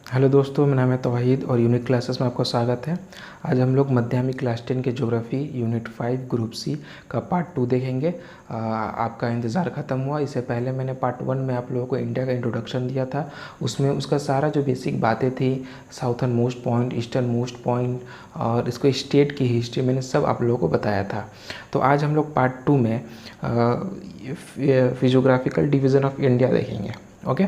Hello दोस्तों, मेरा नाम है तौहीद और यूनिक क्लासेस में आपका स्वागत है। आज हम लोग माध्यमिक क्लास 10 के ज्योग्राफी यूनिट 5 ग्रुप सी का पार्ट 2 देखेंगे। आपका इंतज़ार ख़त्म हुआ। इससे पहले मैंने पार्ट 1 में आप लोगों को इंडिया का इंट्रोडक्शन दिया था। उसमें उसका सारा जो बेसिक बातें थी, southern most point, eastern most point और इसको स्टेट की हिस्ट्री, मैंने सब आप लोगों को बताया था। तो आज हम लोग पार्ट 2 में फिजियोग्राफिकल डिवीज़न ऑफ इंडिया देखेंगे। Okay,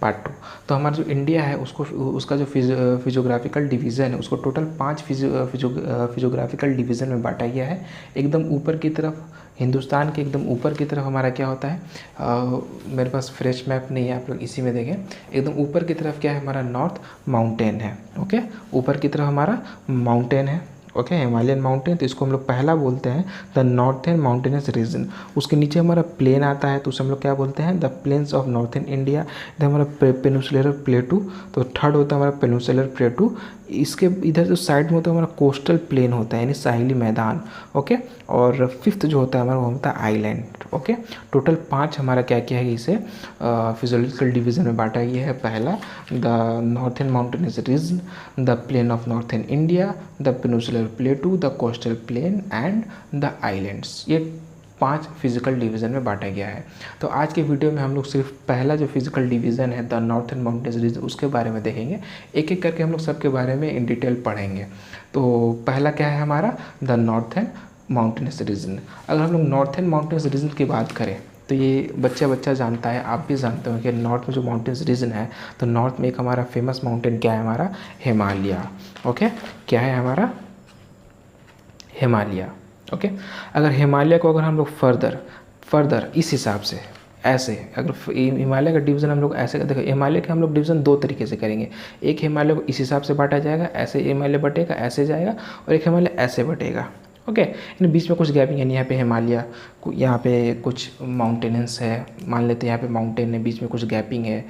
part 2। तो हमारा जो इंडिया है उसको उसका जो फिजियोग्राफिकल डिवीज़न है उसको टोटल 5 फिजियोग्राफिकल डिवीज़न में बांटा गया है। एकदम ऊपर की तरफ, हिंदुस्तान के एकदम ऊपर की तरफ हमारा क्या होता है, मेरे पास फ्रेश मैप नहीं है, आप लोग इसी में देखें। एकदम ऊपर की तरफ क्या है, हमारा नॉर्थ माउंटेन है। ओके, ऊपर की तरफ हमारा माउंटेन है। ओके, हिमालयन माउंटेन, तो इसको हम लोग पहला बोलते हैं द नॉर्थर्न माउंटेनस रीजन। उसके नीचे हमारा प्लेन आता है, तो उसे हम लोग क्या बोलते हैं, the plains of northern India. इधर हमारा पेनिनसुलर प्लेटू, तो थर्ड होता है हमारा पेनिनसुलर प्लेटू। इसके इधर जो साइड में होता है हमारा कोस्टल प्लेन होता है, यानी साहिली मैदान। ओके, और फिफ्थ जो होता है हमारा वो होता है आइलैंड। ओके, टोटल 5 हमारा क्या क्या है, इसे फिजियोलॉजिकल डिवीज़न में बांटा गया है। पहला the northern mountainous region, the plain of northern India, the peninsular plateau, the coastal plain and the islands. ये 5 फिजिकल डिवीज़न में बांटा गया है। तो आज के वीडियो में हम लोग सिर्फ पहला जो फिजिकल डिवीज़न है द नॉर्थर्न माउंटेन्स रीजन, उसके बारे में देखेंगे। एक एक करके हम लोग सबके बारे में इन डिटेल पढ़ेंगे। तो पहला क्या है हमारा, द नॉर्थर्न माउंटेन्स रीजन। अगर हम लोग नॉर्थर्न माउंटेन्स रीजन की बात करें तो ये बच्चा जानता है, आप भी जानते हो कि नॉर्थ में जो माउंटेन्स रीजन है, तो नॉर्थ में एक हमारा फेमस माउंटेन क्या है, हमारा हिमालय। ओके, क्या है हमारा हिमालय। ओके, अगर हिमालय को अगर हम लोग फर्दर इस हिसाब से ऐसे, अगर हिमालय का डिवीज़न हम लोग ऐसे, देखो हिमालय के हम लोग डिवीज़न 2 तरीके से करेंगे। एक हिमालय को इस हिसाब से बांटा जाएगा, ऐसे हिमालय बटेगा, ऐसे जाएगा, और एक हिमालय ऐसे बटेगा। ओके, इन बीच में कुछ गैपिंग, यानी यहाँ पे हिमालय, यहाँ पे कुछ माउंटेनेंस है, मान लेते हैं यहाँ पे माउंटेन है, बीच में कुछ गैपिंग है,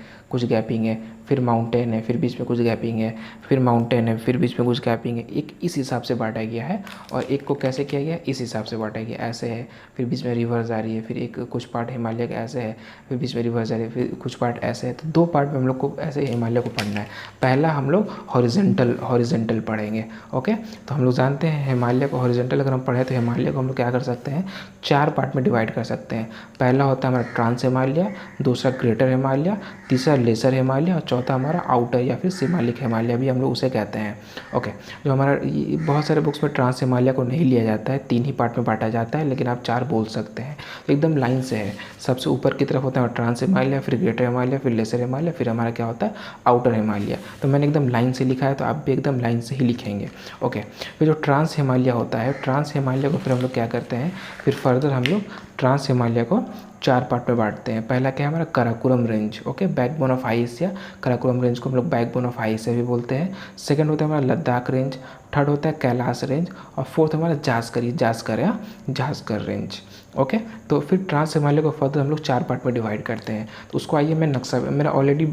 फिर माउंटेन है, फिर बीच में कुछ गैपिंग है, फिर माउंटेन है, फिर बीच में कुछ गैपिंग है। एक इस हिसाब से बांटा गया है, और एक को कैसे किया गया, इस हिसाब से बांटा गया, ऐसे है, फिर बीच में रिवर्स आ रही है, फिर एक कुछ पार्ट हिमालय का ऐसे है, फिर बीच में रिवर्स आ रही है, फिर कुछ पार्ट ऐसे है। तो 2 पार्ट में हम लोग को ऐसे हिमालय को पढ़ना है। पहला हम लोग हॉरिजेंटल पढ़ेंगे। ओके, तो हम लोग जानते हैं हिमालय को हॉरिजेंटल अगर हम पढ़ें तो हिमालय को हम लोग क्या कर सकते हैं, 4 पार्ट में डिवाइड कर सकते हैं। पहला होता है हमारा ट्रांस हिमालय, दूसरा ग्रेटर हिमालय, तीसरा लेसर हिमालय, और चौथा हमारा आउटर या फिर शिमालिक हिमालय भी हम लोग उसे कहते हैं। ओके, जो हमारा बहुत सारे बुक्स में ट्रांस हिमालय को नहीं लिया जाता है, 3 ही पार्ट में बांटा जाता है, लेकिन आप 4 बोल सकते हैं। तो एकदम लाइन से है, सबसे ऊपर की तरफ होता है ट्रांस हिमालय, फिर ग्रेटर हिमालय, फिर लेसर हिमालय, फिर हमारा क्या होता है आउटर हिमालय। तो मैंने एकदम लाइन से लिखा है, तो आप भी एकदम लाइन से ही लिखेंगे। ओके, फिर जो ट्रांस हिमालय होता है, ट्रांस हिमालय को फिर हम लोग क्या करते हैं, फिर फर्दर हम लोग ट्रांस हिमालय को 4 पार्ट में बांटते हैं। पहला क्या है हमारा Karakoram range. Okay, backbone of high Asia, Karakoram range को हम लोग बैकबोन ऑफ हाई एशिया भी बोलते हैं। सेकंड होता है हमारा लद्दाख रेंज, थर्ड होता है कैलाश रेंज, और फोर्थ हमारा जास्कर रेंज। ओके, तो फिर ट्रांस हिमालय को फर्दर हम लोग 4 पार्ट में डिवाइड करते हैं। तो उसको आइए मैं नक्शा, मेरा ऑलरेडी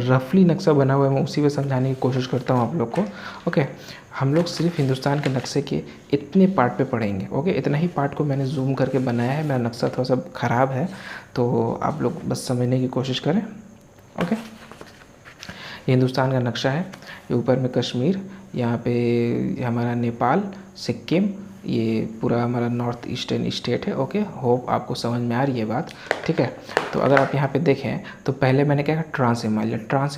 रफली नक्शा बना हुआ है, मैं उसी में समझाने की कोशिश करता हूँ आप लोग को। ओके, हम लोग सिर्फ हिंदुस्तान के नक्शे के इतने पार्ट पे पढ़ेंगे। ओके, इतना ही पार्ट को मैंने जूम करके बनाया है, मेरा नक्शा थोड़ा सा ख़राब है, तो आप लोग बस समझने की कोशिश करें। ओके, ये हिंदुस्तान का नक्शा है। ये ऊपर में कश्मीर, यहाँ पे हमारा नेपाल, सिक्किम, ये पूरा हमारा नॉर्थ ईस्टर्न स्टेट है। ओके, होप आपको समझ में आ रही है बात, ठीक है। तो अगर आप यहाँ पे देखें तो पहले मैंने क्या कहा, ट्रांस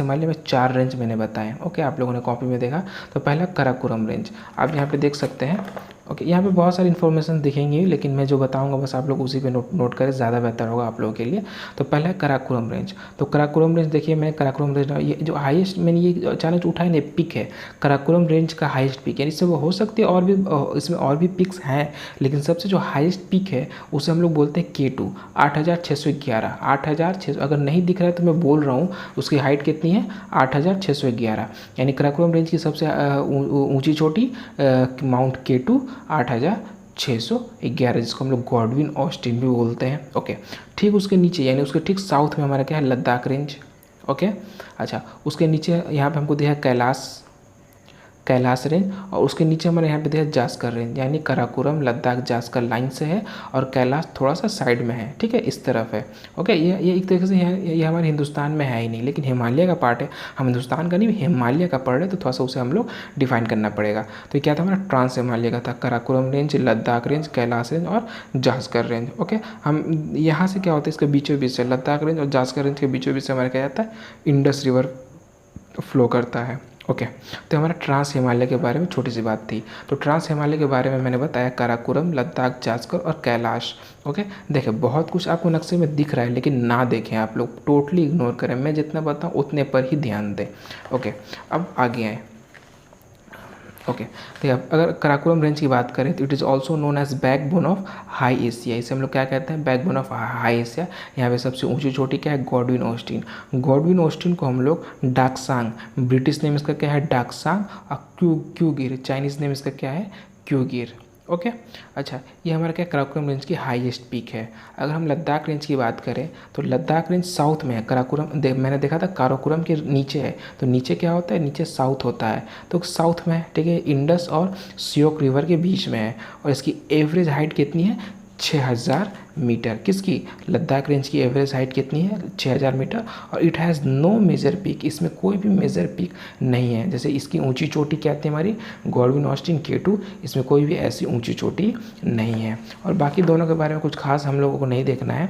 हिमालय में 4 रेंज मैंने बताए। ओके, आप लोगों ने कॉपी में देखा, तो पहला कराकोरम रेंज आप यहाँ पे देख सकते हैं। ओके, यहाँ पे बहुत सारी इन्फॉर्मेशन दिखेंगी, लेकिन मैं जो बताऊंगा बस आप लोग उसी पे नोट करें, ज़्यादा बेहतर होगा आप लोगों के लिए। तो पहला है कराकोरम रेंज। तो कराकोरम रेंज देखिए, मैंने कराकोरम रेंज, ये जो हाईएस्ट मैंने ये अचानक उठाया ना, पिक है कराकोरम रेंज का हाईएस्ट पिक, यानी इससे वो हो सकती है और भी, इसमें और भी पिक्स हैं, लेकिन सबसे जो हाईएस्ट पिक है उसे हम लोग बोलते हैं K2, 8611। 8600 अगर नहीं दिख रहा है तो मैं बोल रहा हूँ, उसकी हाइट कितनी है, 8611, यानी कराकोरम रेंज की सबसे ऊंची चोटी माउंट K2 8611, जिसको हम लोग गॉडविन ऑस्टिन भी बोलते हैं। ओके, ठीक उसके नीचे, यानी उसके ठीक साउथ में हमारा क्या है, लद्दाख रेंज। ओके, अच्छा, उसके नीचे यहाँ पे हमको दिया है कैलाश, कैलाश रेंज, और उसके नीचे हमारे यहाँ पे देखा जास्कर रेंज, यानी काराकोरम लद्दाख जास्कर लाइन से है और कैलाश थोड़ा सा साइड में है, ठीक है, इस तरफ है। ओके, ये एक तरीके से ये हमारे हिंदुस्तान में है ही नहीं, लेकिन हिमालय का पार्ट है। हम हिंदुस्तान का नहीं, हिमालय का पढ़ रहे तो थोड़ा सा उसे हम लोग डिफाइन करना पड़ेगा। तो ये क्या था हमारा, ट्रांस हिमालय का था, Karakoram range, Ladakh range, Kailash range और जास्कर रेंज। ओके, हम यहाँ से क्या होता है, इसके बीचों बीच से लद्दाख रेंज और जास्कर रेंज के बीचों बीच से हमारा क्या जाता है, इंडस रिवर फ्लो करता है। ओके, तो हमारा ट्रांस हिमालय के बारे में छोटी सी बात थी। तो ट्रांस हिमालय के बारे में मैंने बताया काराकोरम, लद्दाख, जास्कर और कैलाश। ओके, देखिए बहुत कुछ आपको नक्शे में दिख रहा है, लेकिन ना देखें आप लोग, टोटली इग्नोर करें, मैं जितना बताऊँ उतने पर ही ध्यान दें। ओके, अब आगे आएँ। ओके, तो अगर काराकोरम रेंज की बात करें तो it is also known as backbone of high Asia. इसे हम लोग क्या कहते हैं, बैकबोन ऑफ हाई एशिया। यहाँ पे सबसे ऊंची चोटी क्या है, गॉडविन ऑस्टिन। गॉडविन ऑस्टिन को हम लोग डाकसांग, ब्रिटिश नेम इसका क्या है डाकसांग, और क्यूगिर, चाइनीज़ नेम इसका क्या है क्यूगिर। ओके, अच्छा, ये हमारा क्या काराकोरम रेंज की हाईएस्ट पीक है। अगर हम लद्दाख रेंज की बात करें तो लद्दाख रेंज साउथ में है, काराकोरम मैंने देखा था काराकोरम के नीचे है, तो नीचे क्या होता है, नीचे साउथ होता है, तो साउथ में है, ठीक है, इंडस और सियोक रिवर के बीच में है। और इसकी एवरेज हाइट कितनी है, 6000 मीटर। किसकी, लद्दाख रेंज की एवरेज हाइट कितनी है, 6000 मीटर। और it has no major peak, इसमें कोई भी मेजर पीक नहीं है। जैसे इसकी ऊंची चोटी क्या आती है हमारी, गॉडविन ऑस्टिन K2, इसमें कोई भी ऐसी ऊंची चोटी नहीं है। और बाकी दोनों के बारे में कुछ खास हम लोगों को नहीं देखना है,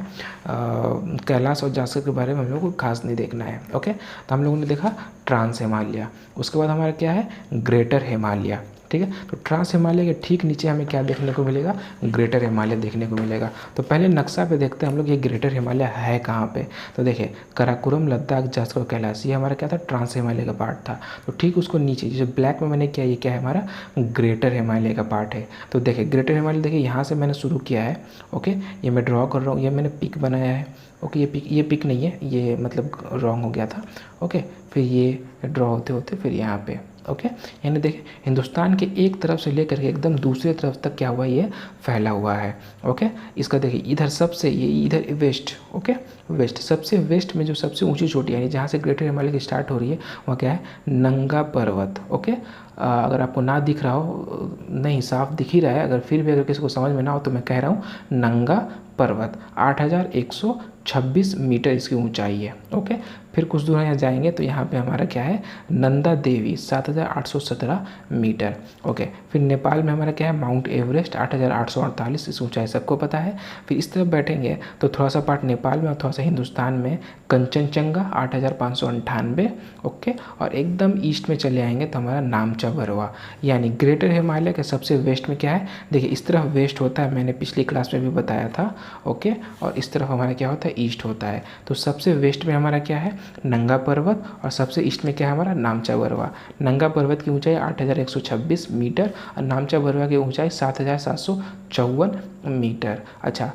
कैलाश और जास्कर के बारे में हम लोगों को खास नहीं देखना है। ओके, तो हम लोगों ने देखा ट्रांस हिमालय, उसके बाद हमारा क्या है, ग्रेटर हिमालय। ठीक है, तो ट्रांस हिमालय के ठीक नीचे हमें क्या देखने को मिलेगा, ग्रेटर हिमालय देखने को मिलेगा। तो पहले नक्शा पे देखते हैं हम लोग ये ग्रेटर हिमालय है कहाँ पे। तो देखिए काराकोरम, लद्दाख, जास्कर, कैलाश, ये हमारा क्या था, ट्रांस हिमालय का पार्ट था। तो ठीक उसको नीचे जो ब्लैक में मैंने किया, ये क्या है हमारा, ग्रेटर हिमालय का पार्ट है। तो देखिए ग्रेटर हिमालय, देखिए यहाँ से मैंने शुरू किया है। ओके, ये मैं ड्रॉ कर रहा हूँ, ये मैंने पिक बनाया है। ओके, ये पिक नहीं है, ये मतलब रॉन्ग हो गया था। ओके, फिर ये ड्रॉ होते होते फिर यहाँ पे। ओके, यानी देखिए हिंदुस्तान के एक तरफ से लेकर के एकदम दूसरे तरफ तक क्या हुआ, ये फैला हुआ है। ओके, इसका देखिए इधर सबसे, ये इधर वेस्ट, ओके, वेस्ट, सबसे वेस्ट में जो सबसे ऊंची चोटी यानी जहाँ से ग्रेटर हिमालय की स्टार्ट हो रही है वहाँ क्या है, नंगा पर्वत। ओके, अगर आपको ना दिख रहा हो, नहीं साफ दिख ही रहा है, अगर फिर भी अगर किसी को समझ में ना हो तो मैं कह रहा हूँ नंगा पर्वत, 8126 मीटर इसकी ऊंचाई है। ओके, फिर कुछ दूर यहाँ जाएंगे तो यहाँ पे हमारा क्या है, नंदा देवी 7817 मीटर। ओके, फिर नेपाल में हमारा क्या है, माउंट एवरेस्ट 8848, इस ऊंचाई सबको पता है। फिर इस तरफ बैठेंगे तो थोड़ा सा पार्ट नेपाल में और थोड़ा सा हिंदुस्तान में, कंचनजंगा 8598। ओके, और एकदम ईस्ट में चले आएंगे तो हमारा नामचा बरवा, यानी ग्रेटर हिमालय के सबसे वेस्ट में क्या है, देखिए इस तरफ वेस्ट होता है, मैंने पिछली क्लास में भी बताया था। ओके, और इस तरफ हमारा क्या होता है, ईस्ट होता है। तो सबसे वेस्ट में हमारा क्या है, नंगा पर्वत, और सबसे ईस्ट में क्या है हमारा, नामचा बरवा। नंगा पर्वत की ऊंचाई 8126 मीटर और नामचा बरवा की ऊंचाई 7754 मीटर। अच्छा,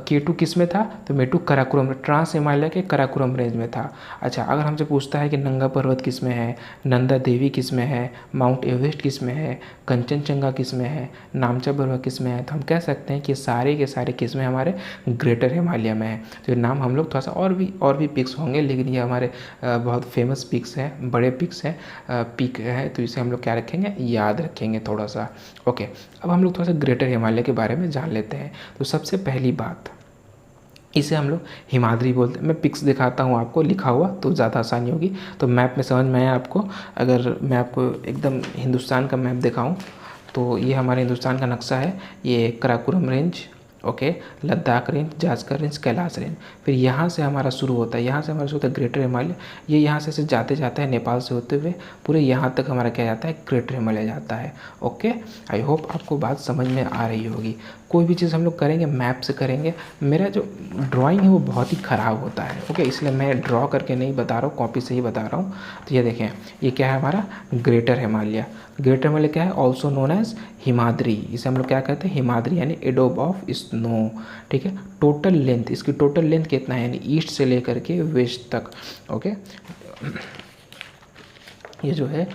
K2 किस में था, तो मेटू काराकोरम, ट्रांस हिमालय के काराकोरम रेंज में था। अच्छा, अगर हमसे पूछता है कि नंगा पर्वत किस में है, नंदा देवी किस में है, माउंट एवरेस्ट किस में है, कंचनजंगा किस में है, नामचा बरवा किस में है, तो हम कह सकते हैं कि सारे के सारे किस में हमारे ग्रेटर हिमालय में है। तो ये नाम हम लोग थोड़ा सा और भी पिक्स होंगे, लेकिन ये हमारे बहुत फेमस पिक्स हैं, बड़े पिक्स हैं, पिक है, तो इसे हम लोग क्या रखेंगे, याद रखेंगे थोड़ा सा। ओके, अब हम लोग थोड़ा सा ग्रेटर हिमालय के बारे में जान लेते हैं। तो सबसे पहली बात, इसे हम लोग हिमाद्री बोलते हैं। मैं पिक्स दिखाता हूँ आपको लिखा हुआ तो ज़्यादा आसानी होगी, तो मैप में समझ में आया आपको। अगर मैं आपको एकदम हिंदुस्तान का मैप दिखाऊँ तो ये हमारे हिंदुस्तान का नक्शा है। ये Karakoram range, okay, Ladakh range, Zanskar range, Kailash range, फिर यहाँ से हमारा शुरू होता है, यहाँ से हमारा शुरू होता है ग्रेटर हिमालय। ये यहाँ से जाते जाता है नेपाल से होते हुए पूरे यहाँ तक हमारा क्या जाता है, ग्रेटर हिमालय जाता है। ओके, आई होप आपको बात समझ में आ रही होगी। कोई भी चीज़ हम लोग करेंगे मैप से करेंगे। मेरा जो ड्राइंग है वो बहुत ही ख़राब होता है, ओके, इसलिए मैं ड्रॉ करके नहीं बता रहा हूँ, कॉपी से ही बता रहा हूँ। तो ये देखें, ये क्या है हमारा, ग्रेटर हिमालय। ग्रेटर हिमालय क्या है, ऑल्सो नोन एज हिमाद्री, इसे हम लोग क्या कहते हैं, हिमाद्री, यानी एडोब ऑफ स्नो। ठीक है, टोटल लेंथ, इसकी टोटल लेंथ कितना है, यानी ईस्ट से लेकर के वेस्ट तक। ओके, ये जो है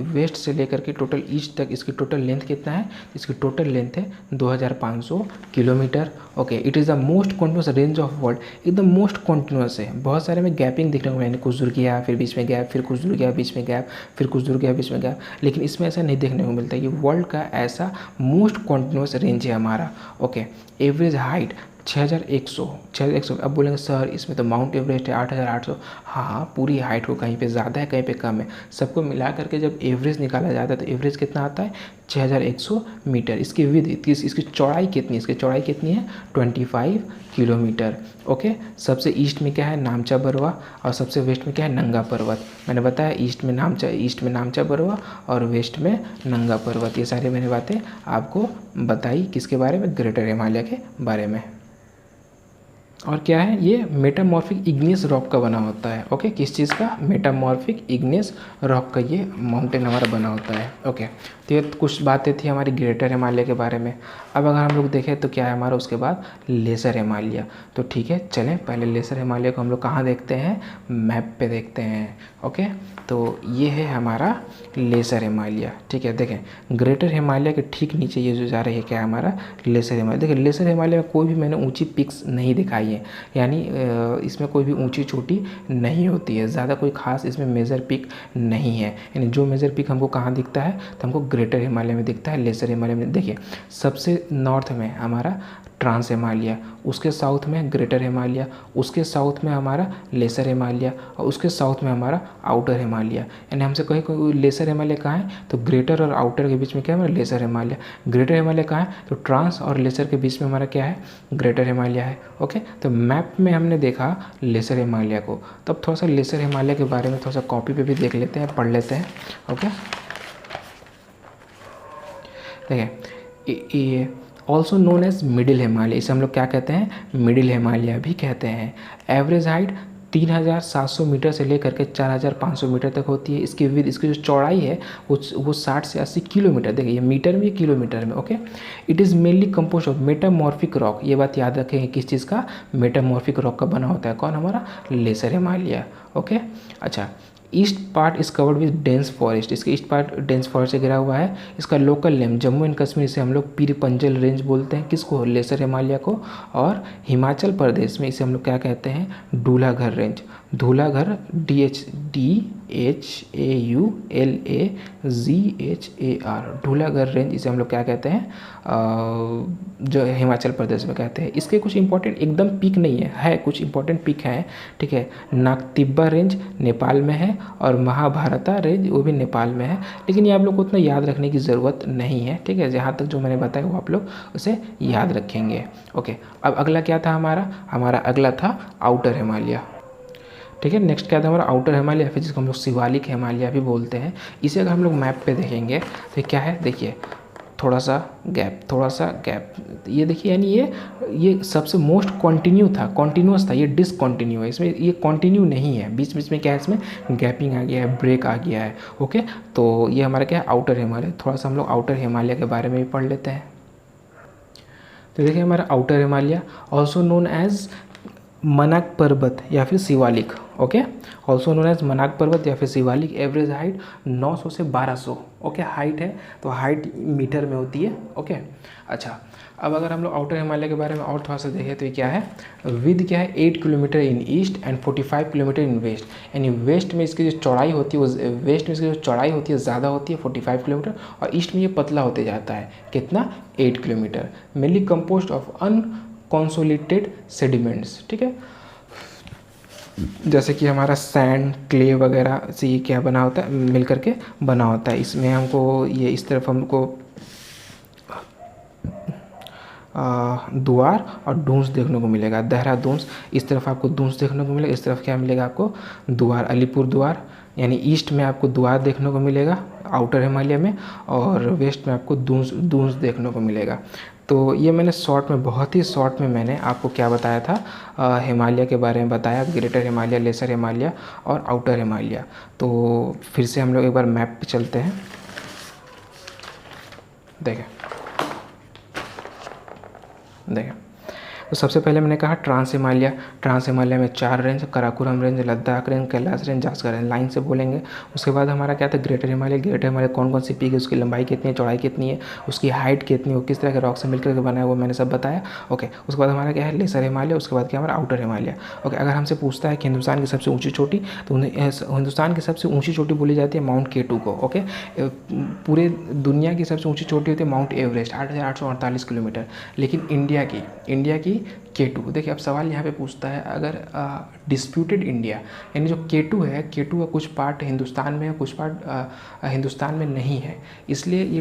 वेस्ट से लेकर के टोटल ईस्ट तक इसकी टोटल लेंथ कितना है, इसकी टोटल लेंथ है 2500 kilometre. Okay, it is the most continuous range of world, एकदम मोस्ट कॉन्टिन्यूस है। बहुत सारे में गैपिंग देखने को मिलेगा, कुछ दूर गया फिर बीच में गैप, फिर कुछ दूर गया बीच में गैप, फिर कुछ दूर गया बीच में गैप, लेकिन इसमें ऐसा नहीं देखने को मिलता। ये वर्ल्ड का ऐसा मोस्ट कॉन्टिन्यूस रेंज है हमारा। Okay, average height 6100। अब बोलेंगे सर इसमें तो माउंट एवरेस्ट है 8800। हाँ, पूरी हाइट को कहीं पे ज़्यादा है कहीं पे कम है, सबको मिला करके जब एवरेज निकाला जाता है तो एवरेज कितना आता है 6100 मीटर। इसकी विड्थ, इसकी चौड़ाई कितनी, इसकी चौड़ाई कितनी है 25 किलोमीटर। ओके, सबसे ईस्ट में क्या है नामचा बरवा और सबसे वेस्ट में क्या है नंगा पर्वत। मैंने बताया ईस्ट में नामचा बरवा और वेस्ट में नंगा पर्वत। ये सारी मैंने बातें आपको बताई किसके बारे में, ग्रेटर हिमालय के बारे में। और क्या है ये मेटामॉर्फिक इग्नियस रॉक का बना होता है। ओके, किस चीज़ का, मेटामॉर्फिक इग्नियस रॉक का ये माउंटेन हमारा बना होता है। ओके, तो ये कुछ बातें थी हमारी ग्रेटर हिमालय के बारे में। अब अगर हम लोग देखें तो क्या है हमारा उसके बाद लेसर हिमालय। तो ठीक है, चलें पहले लेसर हिमालय को हम लोग कहाँ देखते हैं, मैप पे देखते हैं। ओके, तो ये है हमारा लेसर हिमालय। ठीक है, देखें ग्रेटर हिमालय के ठीक नीचे ये जो जा रही है क्या है हमारा लेसर हिमालय। देखिए लेसर हिमालय में कोई भी मैंने ऊंची पिक्स नहीं दिखाई है, यानी इसमें कोई भी ऊंची चोटी नहीं होती है, ज़्यादा कोई खास इसमें मेजर पिक नहीं है। यानी जो मेजर पिक हमको कहाँ दिखता है तो हमको ग्रेटर हिमालय में दिखता है, लेसर हिमालय में। देखिए सबसे नॉर्थ में हमारा ट्रांस हिमालय, उसके साउथ में ग्रेटर हिमालय, उसके साउथ में हमारा लेसर हिमालय और उसके साउथ में हमारा आउटर हिमालय। यानी हमसे कहीं कोई लेसर हिमालय कहाँ है तो ग्रेटर और आउटर के बीच में क्या है हमारा लेसर हिमालय। ग्रेटर हिमालय कहाँ है तो ट्रांस और लेसर के बीच में हमारा क्या है ग्रेटर हिमालय है। ओके, तो मैप में हमने देखा लेसर हिमालय को, तब थोड़ा सा लेसर हिमालय के बारे में थोड़ा सा कॉपी पे भी देख लेते हैं, पढ़ लेते हैं। ओके, देखिए ये also known as middle Himalaya, इसे हम लोग क्या कहते हैं मिडिल हिमालय भी कहते हैं। एवरेज हाइट 3700 मीटर से लेकर के 4500 मीटर तक होती है। इसकी विद, इसकी जो चौड़ाई है वो 60 से 80 किलोमीटर। देखिए ये मीटर में, किलोमीटर में। Okay, it is mainly compose of metamorphic rock. ये बात याद रखेंगे किस चीज़ का, मेटामॉर्फिक रॉक का बना होता है कौन हमारा लेसर हिमालय। ओके, अच्छा, east part is covered with dense forest, इसका ईस्ट पार्ट डेंस फॉरेस्ट से घिरा हुआ है। इसका local name Jammu and Kashmir से हम लोग पीर पंजल रेंज बोलते हैं, किसको लेसर हिमालय को। और हिमाचल प्रदेश में इसे हम लोग क्या कहते हैं धूलाधर रेंज। धूलाधर DHAULAGHAR धूलाधर रेंज, इसे हम लोग क्या कहते हैं जो हिमाचल प्रदेश में कहते हैं। इसके कुछ इंपॉर्टेंट एकदम पीक नहीं है कुछ इंपॉर्टेंट पीक हैं। ठीक है, नागतिब्बा रेंज नेपाल में है और महाभारता रेंज वो भी नेपाल में है, लेकिन ये आप लोग को उतना याद रखने की ज़रूरत नहीं है। ठीक है, जहाँ तक जो मैंने बताया वो आप लोग उसे याद रखेंगे। ओके, अब अगला क्या था हमारा अगला था आउटर हिमालय। ठीक है, नेक्स्ट क्या था हमारा आउटर हिमालय, फिर जिसको हम लोग शिवालिक हिमालय भी बोलते हैं। इसे अगर हम लोग मैप पे देखेंगे तो क्या है, देखिए थोड़ा सा गैप, ये देखिए, यानी ये सबसे मोस्ट कॉन्टिन्यूस था, ये डिसकॉन्टिन्यू है। इसमें ये कॉन्टिन्यू नहीं है, बीच बीच में क्या है इसमें गैपिंग आ गया है, ब्रेक आ गया है। ओके, तो ये हमारा क्या है आउटर हिमालय। थोड़ा सा हम लोग आउटर हिमालय के बारे में भी पढ़ लेते हैं। तो देखिए हमारा outer Himalaya also known as Manak पर्वत या फिर Shivalik. Okay, also known as Manak पर्वत या फिर शिवालिक। एवरेज हाइट 900 से 1200। ओके, हाइट है तो हाइट मीटर में होती है। ओके, अच्छा, अब अगर हम लोग आउटर हिमालय के बारे में और थोड़ा सा देखें तो ये क्या है, विद क्या है 8 kilometre in east and 45 kilometre in west. यानी वेस्ट में इसकी जो चौड़ाई होती है ज़्यादा होती है 45 किलोमीटर, और ईस्ट में ये पतला होते जाता है कितना 8 kilometre. Mainly composed of unconsolidated sediments. ठीक है, जैसे कि हमारा सैंड, क्ले वगैरह से ये क्या बना होता है, मिल करके बना होता है। इसमें हमको ये इस तरफ हमको द्वार और डूंस देखने को मिलेगा, देहरादून। इस तरफ आपको डूंस देखने को मिलेगा, इस तरफ क्या मिलेगा आपको द्वार, अलीपुर द्वार। यानी ईस्ट में आपको द्वार देखने को मिलेगा आउटर हिमालय में, और वेस्ट में आपको डूंस देखने को मिलेगा। तो ये मैंने बहुत ही शॉर्ट में मैंने आपको क्या बताया था, हिमालय के बारे में बताया, ग्रेटर हिमालय, लेसर हिमालय और आउटर हिमालय। तो फिर से हम लोग एक बार मैप पे चलते हैं। देखें तो सबसे पहले मैंने कहा ट्रांस हिमालय। ट्रांस हिमालय में 4 range, Karakoram range, Ladakh range, Kailash range, Zanskar range, line से बोलेंगे। उसके बाद हमारा क्या था, ग्रेटर हिमालय। ग्रेटर हिमालय कौन कौन सी पीक है, उसकी लंबाई कितनी है, चौड़ाई कितनी है, उसकी हाइट कितनी है, वो किस तरह के रॉक से मिलकर के बना है, वो मैंने सब बताया। ओके, उसके बाद हमारा क्या है, लेसर हिमालय। उसके बाद क्या हमारा आउटर हिमालय। ओके, अगर हमसे पूछता है कि हिंदुस्तान की सबसे ऊंची चोटी, तो हिंदुस्तान की सबसे ऊंची चोटी बोली जाती है माउंट केटू को। ओके, पूरे दुनिया की सबसे ऊंची चोटी होती है माउंट एवरेस्ट, 8,848 किलोमीटर। लेकिन इंडिया की केटू। देखिए अब सवाल यहाँ पे पूछता है, अगर डिस्प्यूटेड इंडिया, यानी जो केटू है, केटू का कुछ पार्ट हिंदुस्तान में है, कुछ पार्ट हिंदुस्तान में नहीं है, इसलिए ये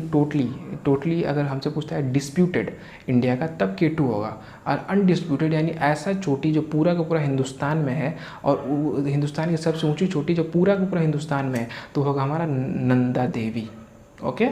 टोटली अगर हमसे पूछता है डिस्प्यूटेड इंडिया का, तब केटू होगा। और अनडिस्प्यूटेड यानी ऐसा चोटी जो पूरा का पूरा हिंदुस्तान में है, और हिंदुस्तान की सबसे ऊंची चोटी जो पूरा का पूरा हिंदुस्तान में है, तो होगा हमारा नंदा देवी। ओके,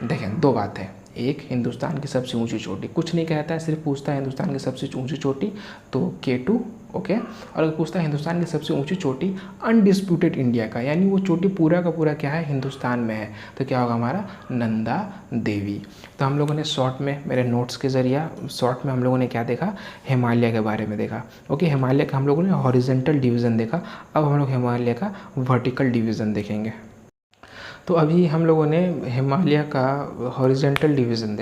देखें दो बात है, एक हिंदुस्तान की सबसे ऊंची चोटी, कुछ नहीं कहता है, सिर्फ पूछता है हिंदुस्तान की सबसे ऊंची चोटी, तो केटू। ओके, और अगर पूछता है हिंदुस्तान की सबसे ऊंची चोटी अनडिस्प्यूटेड इंडिया का, यानी वो चोटी पूरा का पूरा क्या है, हिंदुस्तान में है, तो क्या होगा हमारा नंदा देवी। तो हम लोगों ने शॉर्ट में, मेरे नोट्स के ज़रिए शॉर्ट में हम लोगों ने क्या देखा, हिमालय के बारे में देखा। ओके, हिमालय का हम लोगों ने हॉरिजेंटल डिवीज़न देखा। अब हम लोग हिमालय का वर्टिकल डिवीज़न देखेंगे। तो अभी हम लोगों ने हिमालय का हॉरिजेंटल डिवीज़न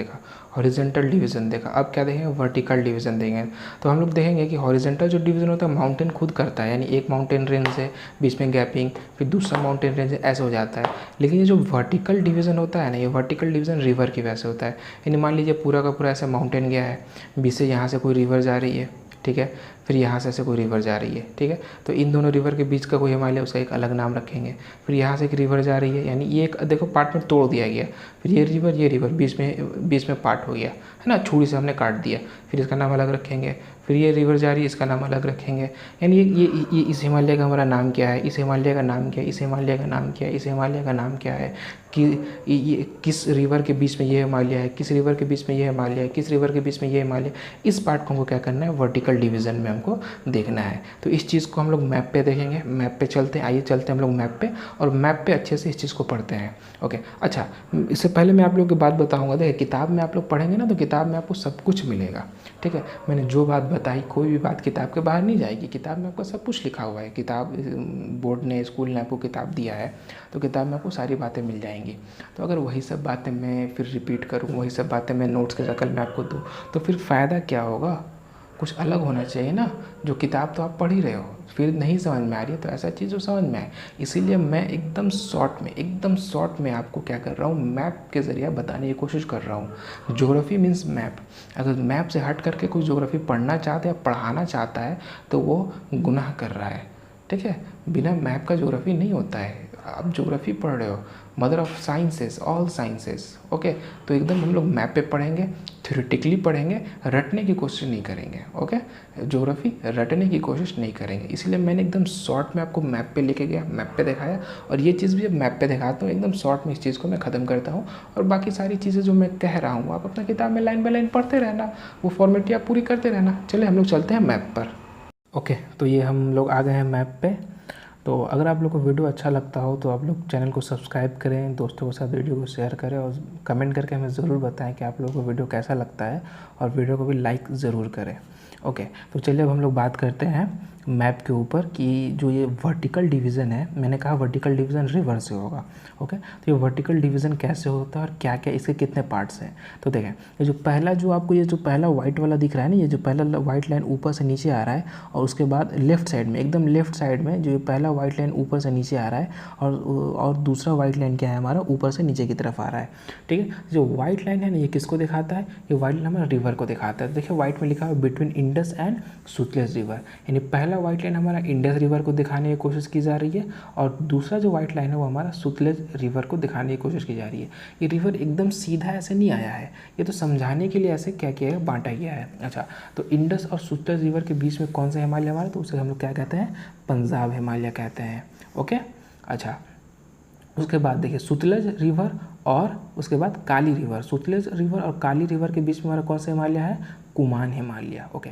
देखा। अब क्या देखेंगे, वर्टिकल डिवीज़न देंगे। तो हम लोग देखेंगे कि हॉरिजेंटल जो डिवीज़न होता है माउंटेन खुद करता है, यानी एक माउंटेन रेंज है, बीच में गैपिंग, फिर दूसरा माउंटेन रेंज है, ऐसे हो जाता है। लेकिन ये जो वर्टिकल डिवीज़न होता है ना, ये वर्टिकल डिवीज़न रिवर की वजह से होता है। यानी मान लीजिए पूरा का पूरा ऐसे माउंटेन गया है, बीच से यहाँ से कोई रिवर जा रही है, ठीक है, फिर यहाँ से ऐसे कोई रिवर जा रही है, ठीक है, तो इन दोनों रिवर के बीच का कोई हिमालय, उसका एक अलग नाम रखेंगे। फिर यहाँ से एक रिवर जा रही है, यानी ये एक देखो पार्ट में तोड़ दिया गया, फिर ये रिवर बीच में पार्ट हो गया है ना, छुरी से हमने काट दिया, फिर इसका नाम अलग रखेंगे। फिर ये रिवर जा रही है, इसका नाम अलग रखेंगे। यानी ये इस हिमालय का हमारा नाम क्या है, इस हिमालय का नाम क्या है, इस हिमालय का नाम क्या है, इस हिमालय का नाम क्या है, कि ये किस रिवर के बीच में ये हिमालय है, किस रिवर के बीच में ये हिमालय है, किस रिवर के बीच में ये हिमालय। इस पार्ट को हमको क्या करना है, वर्टिकल डिवीज़न में हमको देखना है। तो इस चीज़ को हम लोग मैप पे देखेंगे। मैप पे चलते हैं, आइए चलते हैं हम लोग मैप पे, और मैप पे अच्छे से इस चीज़ को पढ़ते हैं। ओके, अच्छा, इससे पहले मैं आप लोगों की बात बताऊंगा। देखिए किताब में आप लोग पढ़ेंगे ना, तो किताब में आपको सब कुछ मिलेगा, ठीक है। मैंने जो बात बताई, कोई भी बात किताब के बाहर नहीं जाएगी, किताब में आपको सब कुछ लिखा हुआ है। किताब, बोर्ड ने, स्कूल ने आपको किताब दिया है, तो किताब में आपको सारी बातें मिल जाएंगी। तो अगर वही सब बातें मैं फिर रिपीट करूँ, वही सब बातें मैं नोट्स के शक्ल में आपको दूँ, तो फिर फ़ायदा क्या होगा, कुछ अलग होना चाहिए ना। जो किताब तो आप पढ़ ही रहे हो, फिर नहीं समझ में आ रही है, तो ऐसा चीज़ जो समझ में आए। इसीलिए मैं एकदम शॉर्ट में आपको क्या कर रहा हूँ, मैप के ज़रिए बताने की कोशिश कर रहा हूँ। Geography means map. अगर मैप से हट करके कोई ज्योग्राफी पढ़ना चाहता है या पढ़ाना चाहता है, तो वो गुनाह कर रहा है, ठीक है। बिना मैप का ज्योग्राफी नहीं होता है। आप ज्योग्राफी पढ़ रहे हो, mother of sciences, all sciences. Okay, तो एकदम हम लोग मैप पे पढ़ेंगे, थ्योरेटिकली पढ़ेंगे, रटने की कोशिश नहीं करेंगे। ओके, ज्योग्राफी रटने की कोशिश नहीं करेंगे। इसलिए मैंने एकदम शॉर्ट में आपको मैप पे लेके गया, मैप पे दिखाया, और ये चीज़ भी जब मैप पे दिखाता हूँ, एकदम शॉर्ट में इस चीज़ को मैं ख़त्म करता हूँ। और बाकी सारी चीज़ें जो मैं कह रहा हूँ, आप अपना किताब में लाइन बाय लाइन पढ़ते रहना, वो फॉर्मेलिटी आप पूरी करते रहना। चलिए हम लोग चलते हैं मैप पर। ओके, तो ये हम लोग आ गए हैं मैप पे। तो अगर आप लोग को वीडियो अच्छा लगता हो, तो आप लोग चैनल को सब्सक्राइब करें, दोस्तों के साथ वीडियो को शेयर करें, और कमेंट करके हमें ज़रूर बताएं कि आप लोगों को वीडियो कैसा लगता है, और वीडियो को भी लाइक ज़रूर करें। ओके, तो चलिए अब हम लोग बात करते हैं मैप के ऊपर कि जो ये वर्टिकल डिवीज़न है, मैंने कहा वर्टिकल डिवीज़न रिवर से होगा। ओके, तो ये वर्टिकल डिवीज़न कैसे होता है और क्या क्या इसके कितने पार्ट्स हैं। तो देखें, ये जो पहला जो आपको ये जो पहला वाइट वाला दिख रहा है ना, ये जो पहला वाइट लाइन ऊपर से नीचे आ रहा है, और उसके बाद लेफ्ट साइड में, एकदम लेफ्ट साइड में जो ये पहला वाइट लाइन ऊपर से नीचे आ रहा है, और दूसरा वाइट लाइन क्या है हमारा, ऊपर से नीचे की तरफ आ रहा है, ठीक है। जो वाइट लाइन है ना, ये किसको दिखाता है, ये वाइट लाइन हमारा रिवर को दिखाता है। देखिए व्हाइट में लिखा है between Indus and Sutlej river, यानी पहला वाइट लाइन हमारा इंडस रिवर को दिखाने की कोशिश की जा रही है, और दूसरा जो वाइट लाइन है वो हमारा सुतलेज रिवर को दिखाने की कोशिश की जा रही है। ये रिवर एकदम सीधा ऐसे नहीं आया है, ये तो समझाने के लिए ऐसे क्या किया है, बांटा गया है। अच्छा, तो इंडस और सुतलेज रिवर के बीच में कौन सा हिमालय हमारा, तो उसे हम लोग क्या कहते हैं, पंजाब हिमालय कहते हैं। ओके, अच्छा, उसके बाद देखिए सुतलेज रिवर और उसके बाद काली रिवर, सुतलेज रिवर और काली रिवर के बीच में हमारा कौन सा हिमालय है, कुमान हिमालय। ओके,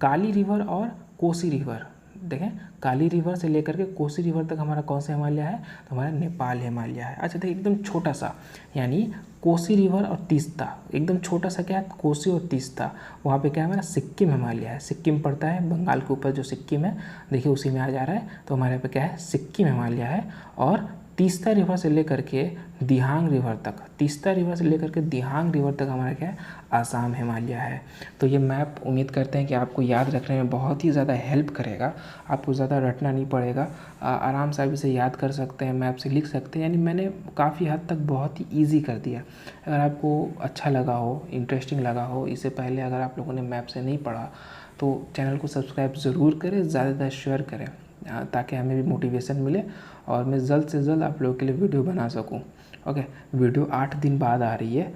काली रिवर और कोसी रिवर, देखें काली रिवर से लेकर के कोसी रिवर तक हमारा कौन सा हिमालय है, तो हमारा नेपाल हिमालय है। अच्छा देखिए एकदम छोटा सा, यानी कोसी रिवर और तीस्ता, एकदम छोटा सा क्या है, कोसी और तीस्ता, वहाँ पे क्या है हमारा सिक्किम हिमालय है। सिक्किम पड़ता है बंगाल के ऊपर, जो सिक्किम है देखिए उसी में आ जा रहा है, तो हमारे यहाँ पे क्या है सिक्किम हिमालय है। और तीस्ता रिवर से लेकर के दिहांग रिवर तक, तीस्ता रिवर से लेकर के दिहांग रिवर तक हमारा क्या है आसाम हिमालय है। तो ये मैप उम्मीद करते हैं कि आपको याद रखने में बहुत ही ज़्यादा हेल्प करेगा, आपको ज़्यादा रटना नहीं पड़ेगा, आराम से आप इसे याद कर सकते हैं, मैप से लिख सकते हैं। यानी मैंने काफ़ी हद तक बहुत ही ईजी कर दिया। अगर आपको अच्छा लगा हो, इंटरेस्टिंग लगा हो, इससे पहले अगर आप लोगों ने मैप से नहीं पढ़ा तो चैनल को सब्सक्राइब ज़रूर करें, ज़्यादा शेयर करें, ताकि हमें भी मोटिवेशन मिले और मैं जल्द से जल्द आप लोगों के लिए वीडियो बना सकूं। ओके, वीडियो 8 दिन बाद आ रही है,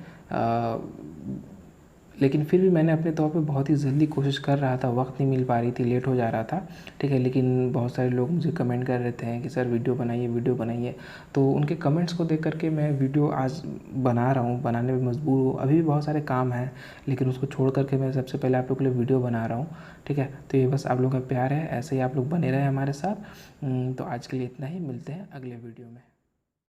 लेकिन फिर भी मैंने अपने तौर पे बहुत ही जल्दी कोशिश कर रहा था, वक्त नहीं मिल पा रही थी, लेट हो जा रहा था, ठीक है। लेकिन बहुत सारे लोग मुझे कमेंट कर रहे थे कि सर वीडियो बनाइए, वीडियो बनाइए, तो उनके कमेंट्स को देख करके मैं वीडियो आज बना रहा हूँ, बनाने में मजबूर हूँ। अभी भी बहुत सारे काम हैं, लेकिन उसको छोड़ करके मैं सबसे पहले आप लोग के लिए वीडियो बना रहा हूँ, ठीक है। तो ये बस आप लोगों का प्यार है, ऐसे ही आप लोग बने रहें हमारे साथ। तो आज के लिए इतना ही, मिलते हैं अगले वीडियो में।